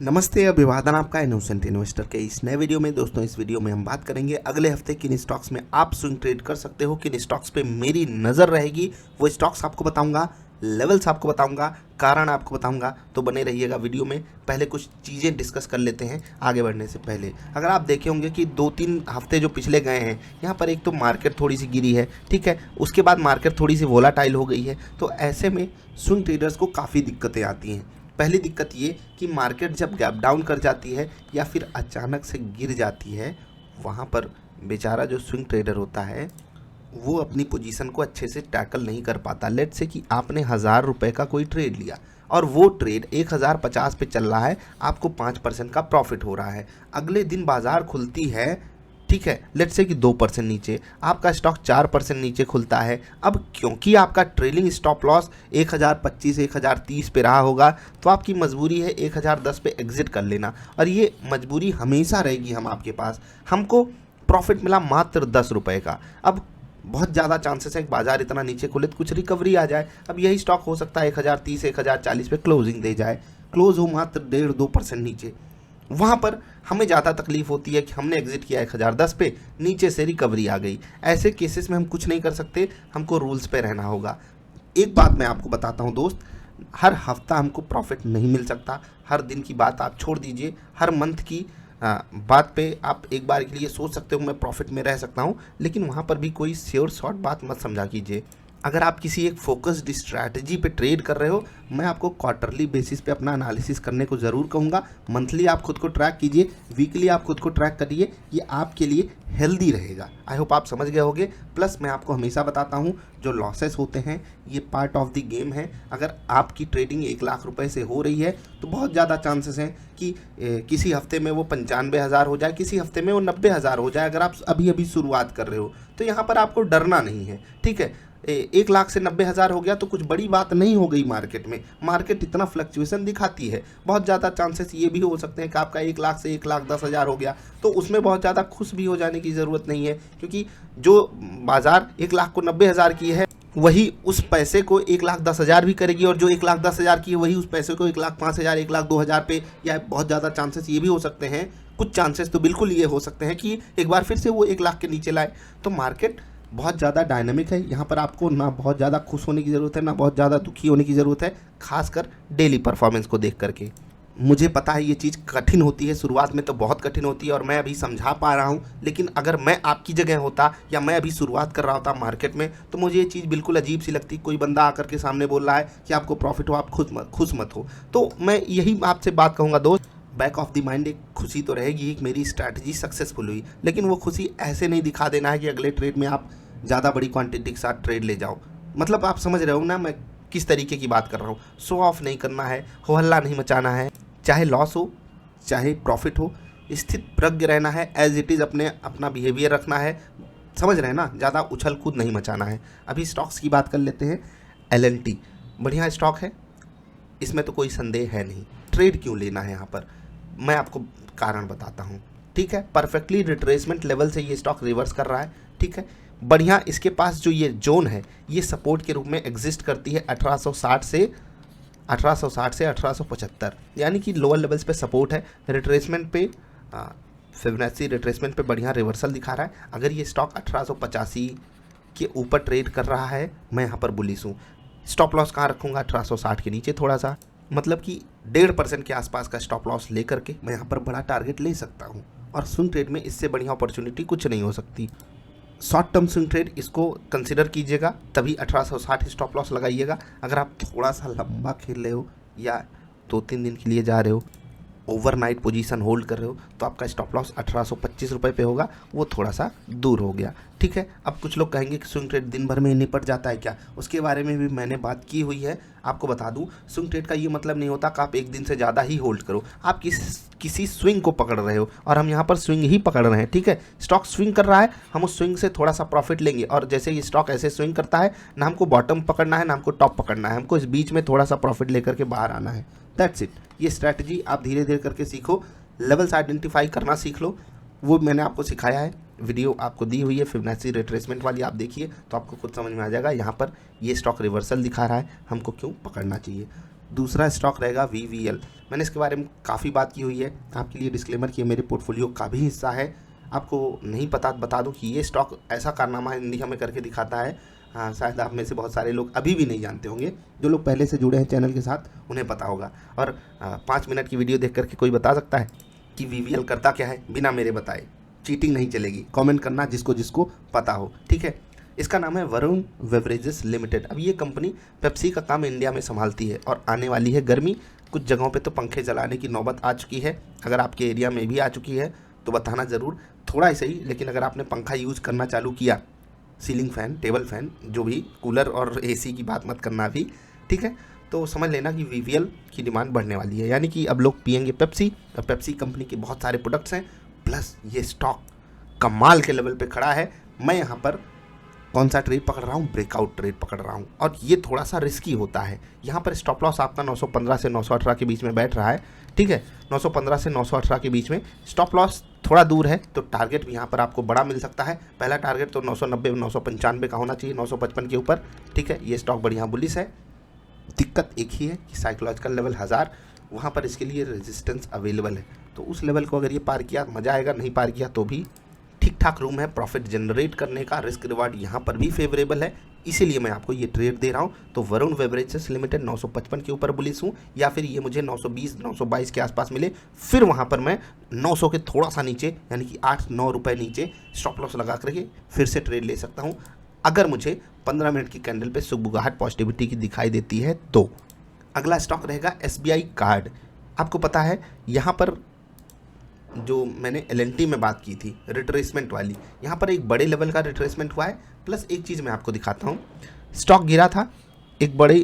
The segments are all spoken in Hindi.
नमस्ते, अभिवादन आपका इनोसेंट इन्वेस्टर के इस नए वीडियो में। दोस्तों, इस वीडियो में हम बात करेंगे अगले हफ्ते किन स्टॉक्स में आप स्विंग ट्रेड कर सकते हो, किन स्टॉक्स पे मेरी नज़र रहेगी। वो स्टॉक्स आपको बताऊंगा, लेवल्स आपको बताऊंगा, कारण आपको बताऊंगा। तो बने रहिएगा वीडियो में। पहले कुछ चीज़ें डिस्कस कर लेते हैं आगे बढ़ने से पहले। अगर आप देखे होंगे कि 2-3 हफ्ते जो पिछले गए हैं, यहाँ पर एक तो मार्केट थोड़ी सी गिरी है, ठीक है। उसके बाद मार्केट थोड़ी सी वोलाटाइल हो गई है। तो ऐसे में स्विंग ट्रेडर्स को काफ़ी दिक्कतें आती हैं। पहली दिक्कत ये कि मार्केट जब गैप डाउन कर जाती है या फिर अचानक से गिर जाती है, वहाँ पर बेचारा जो स्विंग ट्रेडर होता है वो अपनी पोजीशन को अच्छे से टैकल नहीं कर पाता। लेट्स से कि आपने 1000 रुपये का कोई ट्रेड लिया और वो ट्रेड 1050 पे चल रहा है, आपको 5% का प्रॉफिट हो रहा है। अगले दिन बाजार खुलती है, ठीक है, लेट्स से कि 2% नीचे, आपका स्टॉक 4% नीचे खुलता है। अब क्योंकि आपका ट्रेलिंग स्टॉप लॉस 1025 1030 पे रहा होगा, तो आपकी मजबूरी है 1010 पे एग्जिट कर लेना। और ये मजबूरी हमेशा रहेगी हम आपके पास। हमको प्रॉफिट मिला मात्र 10 रुपये का। अब बहुत ज़्यादा चांसेस है कि बाजार इतना नीचे खुले तो कुछ रिकवरी आ जाए। अब यही स्टॉक हो सकता है 1030 1040 पे क्लोजिंग दे जाए, क्लोज हो मात्र 1.5-2% नीचे। वहाँ पर हमें ज़्यादा तकलीफ होती है कि हमने एग्जिट किया 1010 पे, नीचे से रिकवरी आ गई। ऐसे केसेस में हम कुछ नहीं कर सकते, हमको रूल्स पे रहना होगा। एक बात मैं आपको बताता हूँ दोस्त, हर हफ्ता हमको प्रॉफिट नहीं मिल सकता। हर दिन की बात आप छोड़ दीजिए, हर मंथ की बात पे आप एक बार के लिए सोच सकते हो मैं प्रॉफिट में रह सकता हूँ, लेकिन वहाँ पर भी कोई श्योर शॉर्ट बात मत समझा कीजिए। अगर आप किसी एक फोकस्ड स्ट्रैटेजी पे ट्रेड कर रहे हो, मैं आपको क्वार्टरली बेसिस पे अपना एनालिसिस करने को ज़रूर कहूँगा। मंथली आप खुद को ट्रैक कीजिए, वीकली आप खुद को ट्रैक करिए, ये आपके लिए हेल्दी रहेगा। आई होप आप समझ गए होंगे। प्लस मैं आपको हमेशा बताता हूँ, जो लॉसेस होते हैं ये पार्ट ऑफ द गेम है। अगर आपकी ट्रेडिंग 1,00,000 रुपये से हो रही है तो बहुत ज़्यादा चांसेस हैं कि किसी हफ्ते में वो 95,000 हो जाए, किसी हफ्ते में वो 90,000 हो जाए। अगर आप अभी अभी शुरुआत कर रहे हो तो यहाँ पर आपको डरना नहीं है, ठीक है। 1,00,000 से 90,000 हो गया तो कुछ बड़ी बात नहीं हो गई। मार्केट में मार्केट इतना फ्लक्चुएशन दिखाती है, बहुत ज़्यादा चांसेस ये भी हो सकते हैं कि आपका 1,00,000 से 1,10,000 हो गया, तो उसमें बहुत ज़्यादा खुश भी हो जाने की ज़रूरत नहीं है। क्योंकि जो बाजार 1,00,000 को 90,000 की है, वही उस पैसे को 1,10,000 भी करेगी, और जो 1,10,000 की है वही उस पैसे को 1,05,000 1,02,000 पे, या बहुत ज़्यादा चांसेस ये भी हो सकते हैं, कुछ चांसेस तो बिल्कुल ये हो सकते हैं कि एक बार फिर से वो 1,00,000 के नीचे लाए। तो मार्केट बहुत ज़्यादा डायनामिक है। यहाँ पर आपको ना बहुत ज़्यादा खुश होने की ज़रूरत है, ना बहुत ज़्यादा दुखी होने की ज़रूरत है, खासकर डेली परफॉर्मेंस को देख करके। मुझे पता है ये चीज़ कठिन होती है, शुरुआत में तो बहुत कठिन होती है और मैं अभी समझा पा रहा हूँ, लेकिन अगर मैं आपकी जगह होता या मैं अभी शुरुआत कर रहा होता मार्केट में, तो मुझे ये चीज़ बिल्कुल अजीब सी लगती। कोई बंदा आकर के सामने बोल रहा है कि आपको प्रॉफिट हो, आप खुश मत हो। तो मैं यही आपसे बात कहूँगा दोस्त, बैक ऑफ द माइंड एक खुशी तो रहेगी कि मेरी स्ट्रैटेजी सक्सेसफुल हुई, लेकिन वो खुशी ऐसे नहीं दिखा देना है कि अगले ट्रेड में आप ज़्यादा बड़ी क्वांटिटी के साथ ट्रेड ले जाओ। मतलब आप समझ रहे हो ना मैं किस तरीके की बात कर रहा हूँ। शो ऑफ नहीं करना है, हो हल्ला नहीं मचाना है, चाहे लॉस हो चाहे प्रॉफिट हो, स्थित प्रज्ञ रहना है, एज इट इज़ अपना बिहेवियर रखना है। समझ रहे हैं ना, ज़्यादा उछल कूद नहीं मचाना है। अभी स्टॉक्स की बात कर लेते हैं। LNT बढ़िया स्टॉक है, इसमें तो कोई संदेह है नहीं। ट्रेड क्यों लेना है यहाँ पर, मैं आपको कारण बताता हूँ, ठीक है। परफेक्टली रिट्रेसमेंट लेवल से ये स्टॉक रिवर्स कर रहा है, ठीक है, बढ़िया। इसके पास जो ये जोन है ये सपोर्ट के रूप में एग्जिस्ट करती है 1860 से 1875, यानी कि लोअर लेवल्स पे सपोर्ट है। रिट्रेसमेंट पे फिबोनाची रिट्रेसमेंट पे बढ़िया रिवर्सल दिखा रहा है। अगर ये स्टॉक 1885 के ऊपर ट्रेड कर रहा है, मैं यहाँ पर बुलिश हूँ। स्टॉप लॉस कहाँ रखूँगा, 1860 के नीचे थोड़ा सा, मतलब कि 1.5% के आसपास का स्टॉप लॉस लेकर के मैं यहाँ पर बड़ा टारगेट ले सकता हूँ। और स्विंग ट्रेड में इससे बढ़िया अपॉर्चुनिटी कुछ नहीं हो सकती। शॉर्ट टर्म स्विंग ट्रेड इसको कंसिडर कीजिएगा, तभी 1860 स्टॉप लॉस लगाइएगा। अगर आप थोड़ा सा लंबा खेल रहे हो या 2-3 दिन के लिए जा रहे हो, ओवरनाइट पोजीशन होल्ड कर रहे हो, तो आपका स्टॉप लॉस 1825 रुपये पे होगा, वो थोड़ा सा दूर हो गया, ठीक है। अब कुछ लोग कहेंगे कि स्विंग ट्रेड दिन भर में निपट जाता है क्या, उसके बारे में भी मैंने बात की हुई है। आपको बता दूं, स्विंग ट्रेड का ये मतलब नहीं होता कि आप एक दिन से ज़्यादा ही होल्ड करो। आप किसी स्विंग को पकड़ रहे हो, और हम यहाँ पर स्विंग ही पकड़ रहे हैं, ठीक है। स्टॉक स्विंग कर रहा है, हम उस स्विंग से थोड़ा सा प्रॉफिट लेंगे, और जैसे ये स्टॉक ऐसे स्विंग करता है, ना हमको बॉटम पकड़ना है ना हमको टॉप पकड़ना है, हमको इस बीच में थोड़ा सा प्रॉफिट लेकर के बाहर आना है। That's it. ये स्ट्रैटेजी आप धीरे धीरे करके सीखो, लेवल्स आइडेंटिफाई करना सीख लो, वो मैंने आपको सिखाया है। वीडियो आपको दी हुई है फिबोनाची रिट्रेसमेंट वाली, आप देखिए तो आपको खुद समझ में आ जाएगा। यहाँ पर ये स्टॉक रिवर्सल दिखा रहा है, हमको क्यों पकड़ना चाहिए। दूसरा स्टॉक रहेगा VVL। मैंने इसके बारे में काफ़ी बात की हुई है, आपके लिए डिस्क्लेमर कि ये मेरे पोर्टफोलियो का भी हिस्सा है। आपको नहीं पता बता दूं कि ये स्टॉक ऐसा कारनामा इंडिया में करके दिखाता है। हाँ, शायद आप में से बहुत सारे लोग अभी भी नहीं जानते होंगे, जो लोग पहले से जुड़े हैं चैनल के साथ उन्हें पता होगा। और 5 मिनट की वीडियो देख करके कोई बता सकता है कि VVL करता क्या है बिना मेरे बताए? चीटिंग नहीं चलेगी, कमेंट करना जिसको जिसको पता हो, ठीक है। इसका नाम है वरुण बेवरेजेस लिमिटेड। अब ये कंपनी पेप्सी का काम इंडिया में संभालती है और आने वाली है गर्मी। कुछ जगहों पे तो पंखे चलाने की नौबत आ चुकी है, अगर आपके एरिया में भी आ चुकी है तो बताना ज़रूर, थोड़ा ही सही। लेकिन अगर आपने पंखा यूज़ करना चालू किया, सीलिंग फ़ैन, टेबल फ़ैन, जो भी, कूलर और AC की बात मत करना अभी, ठीक है, तो समझ लेना कि VVL की डिमांड बढ़ने वाली है। यानी कि अब लोग पियेंगे पेप्सी, और पेप्सी कंपनी के बहुत सारे प्रोडक्ट्स हैं, प्लस ये स्टॉक कमाल के लेवल पे खड़ा है। मैं यहाँ पर कौन सा ट्रेड पकड़ रहा हूँ? ब्रेकआउट ट्रेड पकड़ रहा हूँ, और ये थोड़ा सा रिस्की होता है। यहाँ पर स्टॉप लॉस आपका 915 से 918 के बीच में बैठ रहा है, ठीक है। 915 से 918 के बीच में स्टॉप लॉस थोड़ा दूर है, तो टारगेट भी यहाँ पर आपको बड़ा मिल सकता है। पहला टारगेट तो 990 995 का होना चाहिए, 955 के ऊपर, ठीक है। ये स्टॉक बढ़िया बुलिश है। दिक्कत एक ही है कि साइकोलॉजिकल लेवल 1000, वहाँ पर इसके लिए रेजिस्टेंस अवेलेबल है, तो उस लेवल को अगर ये पार किया मज़ा आएगा, नहीं पार किया तो भी ठीक ठाक रूम है प्रॉफिट जनरेट करने का। रिस्क रिवार्ड यहाँ पर भी फेवरेबल है, इसीलिए मैं आपको ये ट्रेड दे रहा हूँ। तो वरुण बेवरेजेस लिमिटेड 955 के ऊपर बुलिश हूँ, या फिर ये मुझे 920 922 के आसपास मिले, फिर वहाँ पर मैं 900 के थोड़ा सा नीचे, यानी कि 8-9 रुपये नीचे स्टॉप लॉस लगा करके फिर से ट्रेड ले सकता हूँ, अगर मुझे 15 मिनट की कैंडल पे सुगबुगाहट पॉजिटिविटी की दिखाई देती है तो। अगला स्टॉक रहेगा SBI कार्ड। आपको पता है यहाँ पर जो मैंने LNT में बात की थी रिट्रेसमेंट वाली, यहाँ पर एक बड़े लेवल का रिट्रेसमेंट हुआ है। प्लस एक चीज़ मैं आपको दिखाता हूँ, स्टॉक गिरा था, एक बड़ी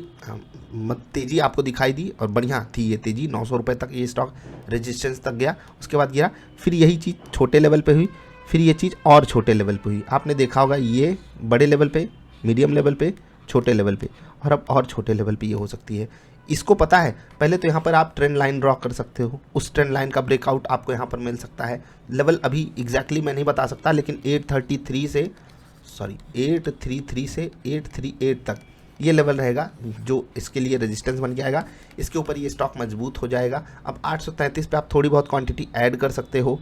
तेज़ी आपको दिखाई दी और बढ़िया थी ये तेज़ी, 900 रुपये तक ये स्टॉक रेजिस्टेंस तक गया, उसके बाद गिरा, फिर यही चीज़ छोटे लेवल पे हुई, फिर ये चीज़ और छोटे लेवल पे हुई। आपने देखा होगा ये बड़े लेवल पे, मीडियम लेवल पे, छोटे लेवल पे, और अब और छोटे लेवल पे ये हो सकती है। इसको पता है, पहले तो यहाँ पर आप ट्रेंड लाइन ड्रॉ कर सकते हो, उस ट्रेंड लाइन का ब्रेकआउट आपको यहाँ पर मिल सकता है। लेवल अभी एग्जैक्टली मैं नहीं बता सकता, लेकिन 833 से 838 तक ये लेवल रहेगा जो इसके लिए रेजिस्टेंस बन जाएगा। इसके ऊपर ये स्टॉक मजबूत हो जाएगा। अब 833 पे आप थोड़ी बहुत क्वांटिटी ऐड कर सकते हो,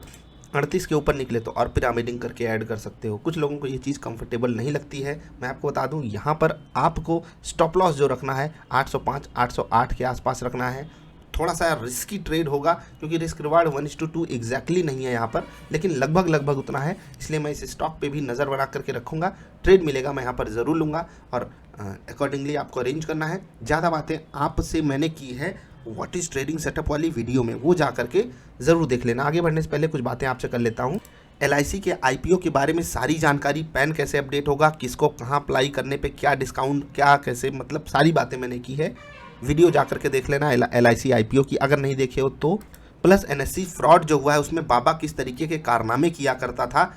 38 के ऊपर निकले तो और पिरामिडिंग करके ऐड कर सकते हो। कुछ लोगों को ये चीज़ कंफर्टेबल नहीं लगती है। मैं आपको बता दूं, यहाँ पर आपको स्टॉप लॉस जो रखना है 805 808 के आसपास रखना है। थोड़ा सा रिस्की ट्रेड होगा क्योंकि रिस्क रिवार्ड 1:2 एग्जैक्टली नहीं है यहाँ पर, लेकिन लगभग उतना है, इसलिए मैं इस स्टॉक पे भी नज़र बना करके रखूँगा। ट्रेड मिलेगा मैं यहाँ पर ज़रूर लूँगा और अकॉर्डिंगली आपको अरेंज करना है। ज़्यादा बातें आपसे मैंने की है व्हाट इज़ ट्रेडिंग सेटअप वाली वीडियो में, वो जा करके ज़रूर देख लेना। आगे बढ़ने से पहले कुछ बातें आपसे कर लेता हूँ। LIC के IPO के बारे में सारी जानकारी, पैन कैसे अपडेट होगा, किसको कहाँ अप्लाई करने पे क्या डिस्काउंट, क्या कैसे, मतलब सारी बातें मैंने की है। वीडियो जा करके देख लेना LIC IPO की, अगर नहीं देखे हो तो। प्लस NSE फ्रॉड जो हुआ है उसमें बाबा किस तरीके के कारनामे किया करता था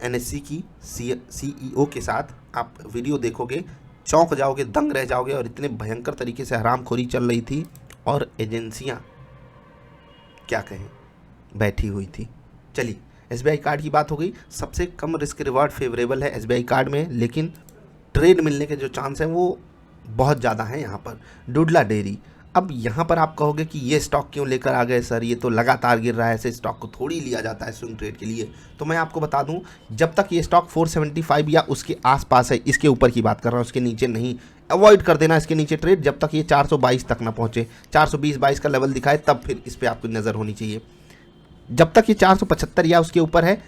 NSE की CEO के साथ, आप वीडियो देखोगे चौंक जाओगे, दंग रह जाओगे। और इतने भयंकर तरीके से हरामखोरी चल रही थी और एजेंसियां क्या कहें बैठी हुई थी। चलिए, SBI कार्ड की बात हो गई। सबसे कम रिस्क रिवार्ड फेवरेबल है SBI कार्ड में, लेकिन ट्रेड मिलने के जो चांस हैं वो बहुत ज़्यादा हैं यहाँ पर। डुडला डेयरी, अब यहाँ पर आप कहोगे कि ये स्टॉक क्यों लेकर आ गए सर, ये तो लगातार गिर रहा है, ऐसे स्टॉक को थोड़ी लिया जाता है स्विंग ट्रेड के लिए। तो मैं आपको बता दूं, जब तक ये स्टॉक 475 या उसके आसपास है, इसके ऊपर की बात कर रहा हूँ, उसके नीचे नहीं, अवॉइड कर देना इसके नीचे ट्रेड। जब तक ये 422 तक ना पहुँचे, 420-22 का लेवल दिखाए, तब फिर इस पर आपकी नज़र होनी चाहिए। जब तक ये 475 या उसके ऊपर है,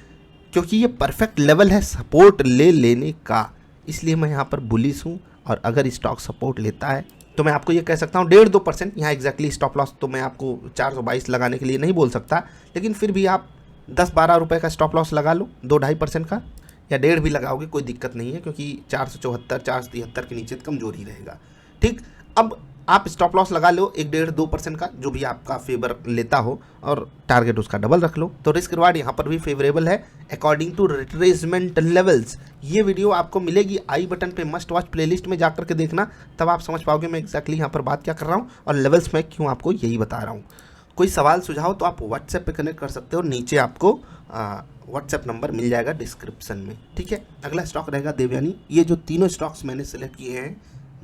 क्योंकि ये परफेक्ट लेवल है सपोर्ट ले लेने का, इसलिए मैं यहाँ पर बुलिश हूँ। और अगर स्टॉक सपोर्ट लेता है तो मैं आपको ये कह सकता हूँ 1.5-2%, यहाँ एग्जैक्टली स्टॉप लॉस तो मैं आपको 422 लगाने के लिए नहीं बोल सकता, लेकिन फिर भी आप 10-12 रुपये का स्टॉप लॉस लगा लो, 2-2.5% का, या 1.5 भी लगाओगे कोई दिक्कत नहीं है, क्योंकि 474 473 के नीचे कमजोरी रहेगा। ठीक, अब आप स्टॉप लॉस लगा लो 1-1.5-2% का, जो भी आपका फेवर लेता हो, और टारगेट उसका डबल रख लो। तो रिस्क रिवार्ड यहाँ पर भी फेवरेबल है अकॉर्डिंग टू रिट्रेसमेंट लेवल्स। ये वीडियो आपको मिलेगी आई बटन पे, मस्ट वॉच प्लेलिस्ट में जाकर के देखना, तब आप समझ पाओगे मैं एग्जैक्टली यहाँ पर बात क्या कर रहा हूँ और लेवल्स में क्यों आपको यही बता रहा हूँ। कोई सवाल सुझाव तो आप व्हाट्सएप पे कनेक्ट कर सकते हो, नीचे आपको व्हाट्सएप नंबर मिल जाएगा डिस्क्रिप्शन में। ठीक है, अगला स्टॉक रहेगा देवयानी। ये जो तीनों स्टॉक्स मैंने सेलेक्ट किए हैं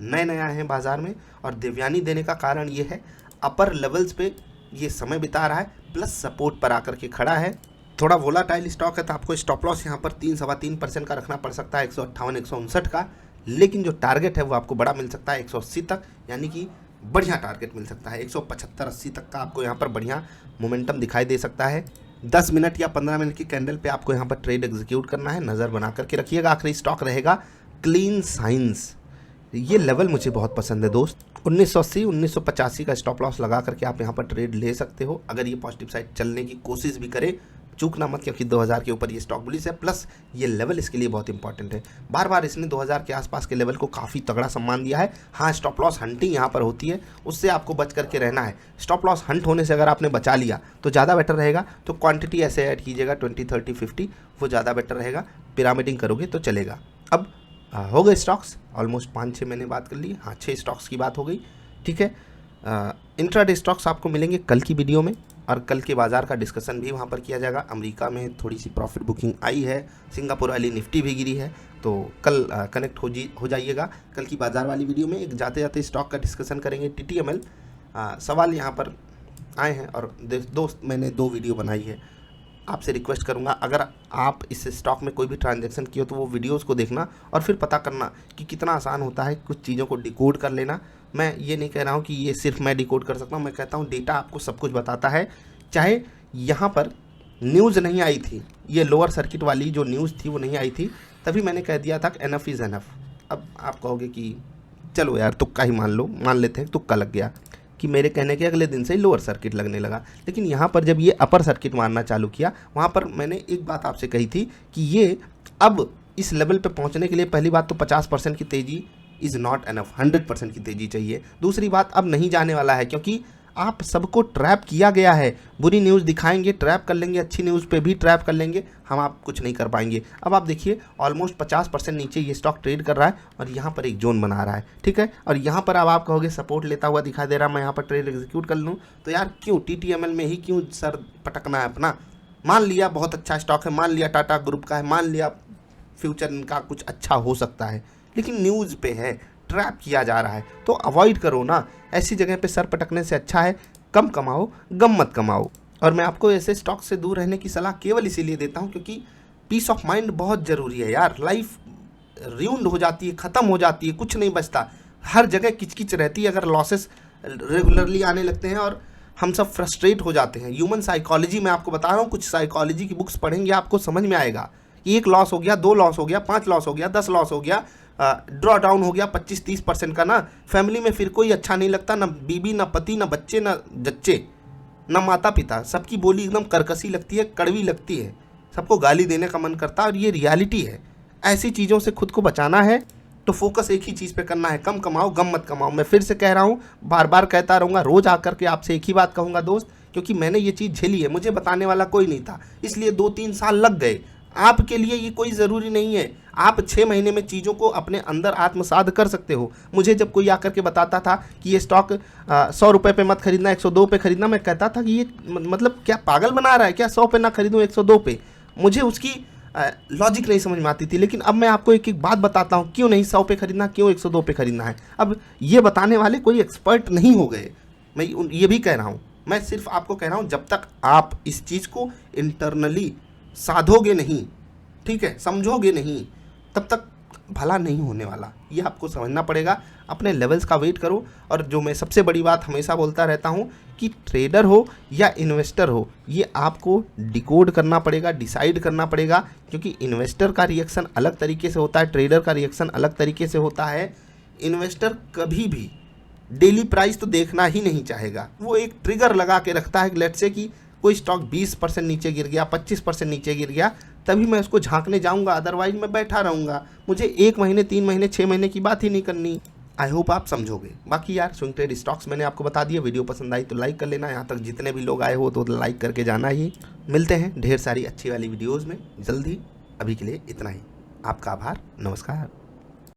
नए नए आए हैं बाज़ार में, और देवयानी देने का कारण ये है अपर लेवल्स पे ये समय बिता रहा है, प्लस सपोर्ट पर आकर के खड़ा है। थोड़ा वोलाटाइल स्टॉक है तो आपको स्टॉप लॉस यहाँ पर 3-3.25% का रखना पड़ सकता है 158-159 का, लेकिन जो टारगेट है वो आपको बड़ा मिल सकता है 180 तक, यानी कि बढ़िया टारगेट मिल सकता है 175-80 तक का आपको यहाँ पर बढ़िया मोमेंटम दिखाई दे सकता है। 10 मिनट या 15 मिनट की कैंडल पे आपको यहाँ पर ट्रेड एग्जीक्यूट करना है, नज़र बना करके रखिएगा। आखिरी स्टॉक रहेगा क्लीन साइंस। ये लेवल मुझे बहुत पसंद है दोस्त, 1980 1985 का स्टॉप लॉस लगा करके आप यहाँ पर ट्रेड ले सकते हो। अगर ये पॉजिटिव साइड चलने की कोशिश भी करे, चूकना मत, क्योंकि 2000 के ऊपर ये स्टॉक बुलिश है, प्लस ये लेवल इसके लिए बहुत इंपॉर्टेंट है। बार बार इसने 2000 के आसपास के लेवल को काफ़ी तगड़ा सम्मान दिया है। हाँ, स्टॉप लॉस हंटिंग यहाँ पर होती है, उससे आपको बच करके रहना है। स्टॉप लॉस हंट होने से अगर आपने बचा लिया तो ज़्यादा बेटर रहेगा। तो क्वांटिटी ऐसे ऐड कीजिएगा 20 30 50, वो ज़्यादा बेटर रहेगा। पिरामिडिंग करोगे तो चलेगा। अब हो गए स्टॉक्स, ऑलमोस्ट 5-6 मैंने बात कर ली। हाँ, 6 स्टॉक्स की बात हो गई, ठीक है। इंट्राडे स्टॉक्स आपको मिलेंगे कल की वीडियो में, और कल के बाज़ार का डिस्कशन भी वहाँ पर किया जाएगा। अमेरिका में थोड़ी सी प्रॉफिट बुकिंग आई है, सिंगापुर वाली निफ्टी भी गिरी है, तो कल कनेक्ट हो जाइएगा कल की बाज़ार वाली वीडियो में। एक जाते जाते स्टॉक का डिस्कशन करेंगे। TTML सवाल यहाँ पर आए हैं, और दोस्त मैंने 2 वीडियो बनाई है। आपसे रिक्वेस्ट करूंगा, अगर आप इस स्टॉक में कोई भी ट्रांजैक्शन किए हो तो वो वीडियोस को देखना और फिर पता करना कि कितना आसान होता है कुछ चीज़ों को डिकोड कर लेना। मैं ये नहीं कह रहा हूँ कि ये सिर्फ मैं डिकोड कर सकता हूँ, मैं कहता हूँ डेटा आपको सब कुछ बताता है। चाहे यहाँ पर न्यूज़ नहीं आई थी, ये लोअर सर्किट वाली जो न्यूज़ थी वो नहीं आई थी, तभी मैंने कह दिया था एनफ इज़ एनफ। अब आप कहोगे कि चलो यार तुक्का ही मान लेते हैं, तुक्का लग गया कि मेरे कहने के अगले दिन से ही लोअर सर्किट लगने लगा। लेकिन यहाँ पर जब ये अपर सर्किट मारना चालू किया, वहाँ पर मैंने एक बात आपसे कही थी कि ये अब इस लेवल पे पहुँचने के लिए पहली बात तो 50% की तेज़ी इज़ नॉट एनफ, 100% की तेज़ी चाहिए। दूसरी बात, अब नहीं जाने वाला है, क्योंकि आप सबको ट्रैप किया गया है। बुरी न्यूज़ दिखाएंगे, ट्रैप कर लेंगे, अच्छी न्यूज़ पे भी ट्रैप कर लेंगे, हम आप कुछ नहीं कर पाएंगे। अब आप देखिए ऑलमोस्ट 50% नीचे ये स्टॉक ट्रेड कर रहा है, और यहाँ पर एक जोन बना रहा है, ठीक है। और यहाँ पर अब आप कहोगे सपोर्ट लेता हुआ दिखाई दे रहा, मैं यहाँ पर ट्रेड एग्जीक्यूट कर लूँ, तो यार क्यों TTML में ही क्यों सर पटकना है अपना। मान लिया बहुत अच्छा स्टॉक है, मान लिया टाटा ग्रुप का है, मान लिया फ्यूचर इनका कुछ अच्छा हो सकता है, लेकिन न्यूज़ पे है, ट्रैप किया जा रहा है, तो अवॉइड करो ना। ऐसी जगह पे सर पटकने से अच्छा है कम कमाओ, गम मत कमाओ। और मैं आपको ऐसे स्टॉक से दूर रहने की सलाह केवल इसीलिए देता हूँ क्योंकि पीस ऑफ माइंड बहुत ज़रूरी है यार। लाइफ रियून्ड हो जाती है, ख़त्म हो जाती है, कुछ नहीं बचता, हर जगह किचकिच रहती है अगर लॉसेस रेगुलरली आने लगते हैं, और हम सब फ्रस्ट्रेट हो जाते हैं। ह्यूमन साइकोलॉजी मैं आपको बता रहा हूँ, कुछ साइकोलॉजी की बुक्स पढ़ेंगे आपको समझ में आएगा। 1 लॉस हो गया, 2 लॉस हो गया, 5 लॉस हो गया, 10 लॉस हो गया, ड्रॉ डाउन हो गया 25-30% का ना, फैमिली में फिर कोई अच्छा नहीं लगता, ना बीबी, ना पति, ना बच्चे, ना जच्चे, ना माता पिता, सबकी बोली एकदम करकसी लगती है, कड़वी लगती है, सबको गाली देने का मन करता है, और ये रियलिटी है। ऐसी चीज़ों से खुद को बचाना है तो फोकस एक ही चीज़ पे करना है, कम कमाओ, गम मत कमाओ। मैं फिर से कह रहा हूँ, बार बार कहता रहूँगा, रोज़ आकर के आपसे एक ही बात कहूँगा दोस्त, क्योंकि मैंने ये चीज़ झेली है, मुझे बताने वाला कोई नहीं था, इसलिए 2-3 साल लग गए। आपके लिए ये कोई ज़रूरी नहीं है, आप 6 महीने में चीज़ों को अपने अंदर आत्मसात कर सकते हो। मुझे जब कोई आकर के बताता था कि ये स्टॉक 100 रुपये पे मत खरीदना, 102 पे खरीदना, मैं कहता था कि ये मतलब क्या पागल बना रहा है क्या, 100 पे ना खरीदूँ 102 पे। मुझे उसकी लॉजिक नहीं समझ में आती थी, लेकिन अब मैं आपको एक एक बात बताता हूँ, क्यों नहीं 100 पे खरीदना, क्यों 102 पे खरीदना है। अब ये बताने वाले कोई एक्सपर्ट नहीं हो गए, मैं ये भी कह रहा हूँ। मैं सिर्फ आपको कह रहा हूँ, जब तक आप इस चीज़ को इंटरनली साधोगे नहीं, ठीक है, समझोगे नहीं, तब तक भला नहीं होने वाला। ये आपको समझना पड़ेगा। अपने लेवल्स का वेट करो। और जो मैं सबसे बड़ी बात हमेशा बोलता रहता हूँ कि ट्रेडर हो या इन्वेस्टर हो, ये आपको डिकोड करना पड़ेगा, डिसाइड करना पड़ेगा, क्योंकि इन्वेस्टर का रिएक्शन अलग तरीके से होता है, ट्रेडर का रिएक्शन अलग तरीके से होता है। इन्वेस्टर कभी भी डेली प्राइस तो देखना ही नहीं चाहेगा, वो एक ट्रिगर लगा के रखता है, लेट्स से कि कोई स्टॉक 20% नीचे गिर गया, 25% नीचे गिर गया, तभी मैं उसको झांकने जाऊंगा, अदरवाइज मैं बैठा रहूँगा। मुझे 1 महीने, 3 महीने, 6 महीने की बात ही नहीं करनी। आई होप आप समझोगे। बाकी यार स्विंग ट्रेड स्टॉक्स मैंने आपको बता दिया। वीडियो पसंद आई तो लाइक कर लेना, यहाँ तक जितने भी लोग आए हो तो लाइक करके जाना ही। मिलते हैं ढेर सारी अच्छी वाली वीडियोज़ में जल्द ही। अभी के लिए इतना ही। आपका आभार, नमस्कार।